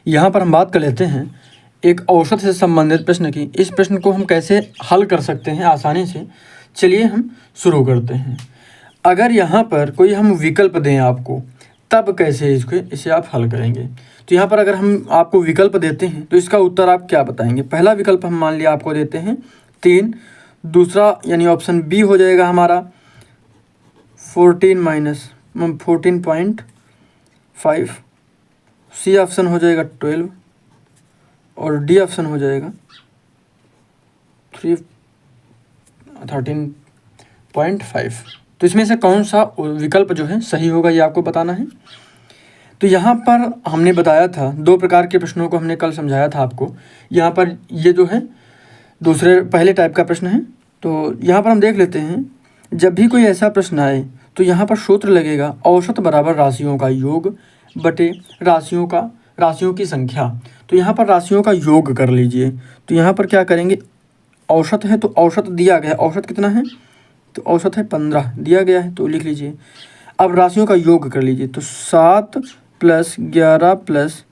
यहाँ पर हम बात कर लेते हैं एक औसत से संबंधित प्रश्न की। इस प्रश्न को हम कैसे हल कर सकते हैं आसानी से, चलिए हम शुरू करते हैं। अगर यहाँ पर कोई हम विकल्प दें आपको, तब कैसे इसे आप हल करेंगे। तो यहाँ पर अगर हम आपको विकल्प देते हैं तो इसका उत्तर आप क्या बताएंगे। पहला विकल्प हम मान लिया आपको देते हैं 3, दूसरा यानी ऑप्शन बी हो जाएगा हमारा 14.5, सी ऑप्शन हो जाएगा 12 और डी ऑप्शन हो जाएगा 13.5। तो इसमें से कौन सा विकल्प जो है सही होगा ये आपको बताना है। तो यहाँ पर हमने बताया था 2 प्रकार के प्रश्नों को हमने कल समझाया था आपको। यहाँ पर ये जो है पहले टाइप का प्रश्न है। तो यहाँ पर हम देख लेते हैं, जब भी कोई ऐसा प्रश्न आए तो यहाँ पर सूत्र लगेगा औसत बराबर राशियों का योग बटे राशियों की संख्या। तो यहाँ पर राशियों का योग कर लीजिए। तो यहाँ पर क्या करेंगे, औसत है तो औसत दिया गया है, औसत कितना है तो औसत है 15 दिया गया है, तो लिख लीजिए। अब राशियों का योग कर लीजिए। तो 7 + 11 +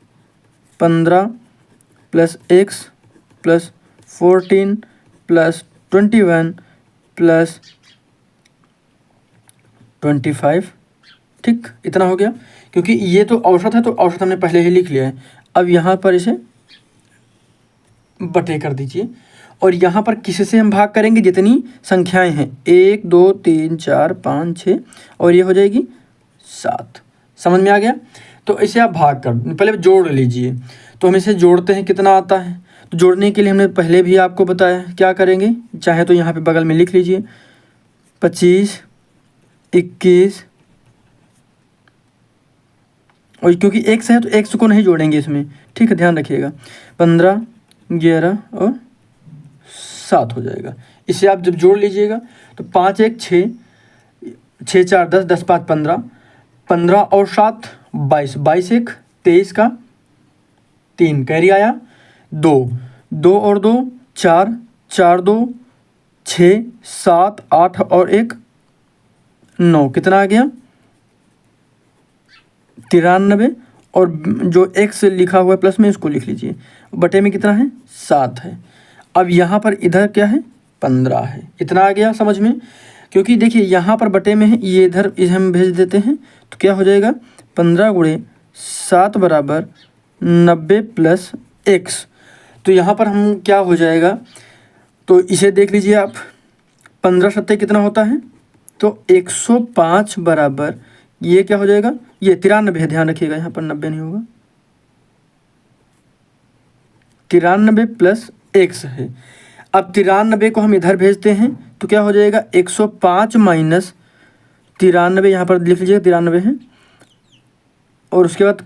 15 + x + 14 + 21 + 25, ठीक, इतना हो गया। क्योंकि ये तो औसत है तो औसत हमने पहले ही लिख लिया है। अब यहाँ पर इसे बटे कर दीजिए और यहाँ पर किससे हम भाग करेंगे, जितनी संख्याएं हैं 1 2 3 4 5 6 और ये हो जाएगी 7। समझ में आ गया। तो इसे आप भाग कर पहले जोड़ लीजिए। तो हम इसे जोड़ते हैं, कितना आता है। तो जोड़ने के लिए हमने पहले भी आपको बताया क्या करेंगे, चाहे तो यहाँ पे बगल में लिख लीजिए 25 21 और क्योंकि x है तो x को नहीं जोड़ेंगे इसमें, ठीक है, ध्यान रखिएगा। 15 11 और 7 हो जाएगा। इसे आप जब जोड़ लीजिएगा तो 5 1 6 6 4 10 10 5 15 15 और 7 22 22 1 23 का 3 कैरी आया 2 2 और 2 4 4 2 6 7 8 और 1 9, कितना आ गया 93। और जो x लिखा हुआ है प्लस में इसको लिख लीजिए, बटे में कितना है 7 है। अब यहाँ पर इधर क्या है 15 है, इतना आ गया समझ में। क्योंकि देखिए यहाँ पर बटे में है, ये इधर हम भेज देते हैं तो क्या हो जाएगा 15 × 7 = 90 + x। तो यहाँ पर हम क्या हो जाएगा, तो इसे देख लीजिए आप, 15 सत्ते कितना होता है तो 105 बराबर ये क्या हो जाएगा, ये 93 है, ध्यान रखिएगा यहाँ पर 90 नहीं होगा, 93 + x है। अब 93 को हम इधर भेजते हैं तो क्या हो जाएगा 105 - 93, यहाँ पर लिख लीजिएगा 93 है। और उसके बाद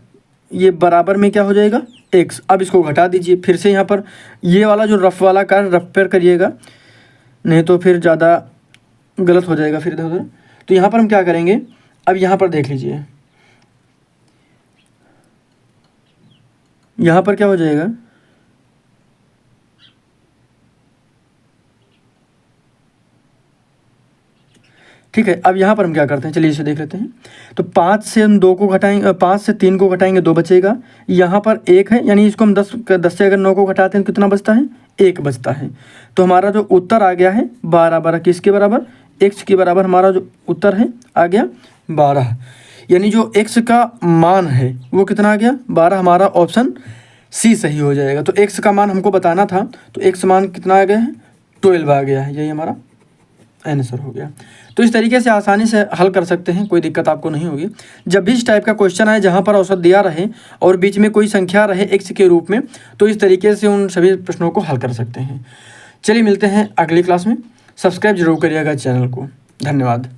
ये बराबर में क्या हो जाएगा x। अब इसको घटा दीजिए फिर से, यहाँ पर ये वाला जो रफ वाला कार्य रफ पर करिएगा, नहीं तो फिर ज़्यादा गलत हो जाएगा फिर इधर उधर। तो यहाँ पर हम क्या करेंगे, अब यहाँ पर देख लीजिए, यहाँ पर क्या हो जाएगा, ठीक है। अब यहाँ पर हम क्या करते हैं, चलिए इसे देख लेते हैं। तो 5 से हम 2 को घटाएंगे, 5 से 3 को घटाएंगे 2 बचेगा, यहाँ पर 1 है, यानी इसको हम 10 से अगर 9 को घटाते हैं तो कितना बचता है 1 बचता है। तो हमारा जो उत्तर आ गया है 12 12 किसके बराबर, x के बराबर हमारा जो उत्तर है आ गया 12। यानी जो x का मान है वो कितना आ गया 12, हमारा ऑप्शन सी सही हो जाएगा। तो x का मान हमको बताना था, तो x मान कितना आ गया है 12 आ गया है, यही हमारा आंसर हो गया। तो इस तरीके से आसानी से हल कर सकते हैं, कोई दिक्कत आपको नहीं होगी। जब भी इस टाइप का क्वेश्चन आए जहाँ पर औसत दिया रहे और बीच में कोई संख्या रहे x के रूप में, तो इस तरीके से उन सभी प्रश्नों को हल कर सकते हैं। चलिए मिलते हैं अगली क्लास में। सब्सक्राइब जरूर करिएगा चैनल को। धन्यवाद।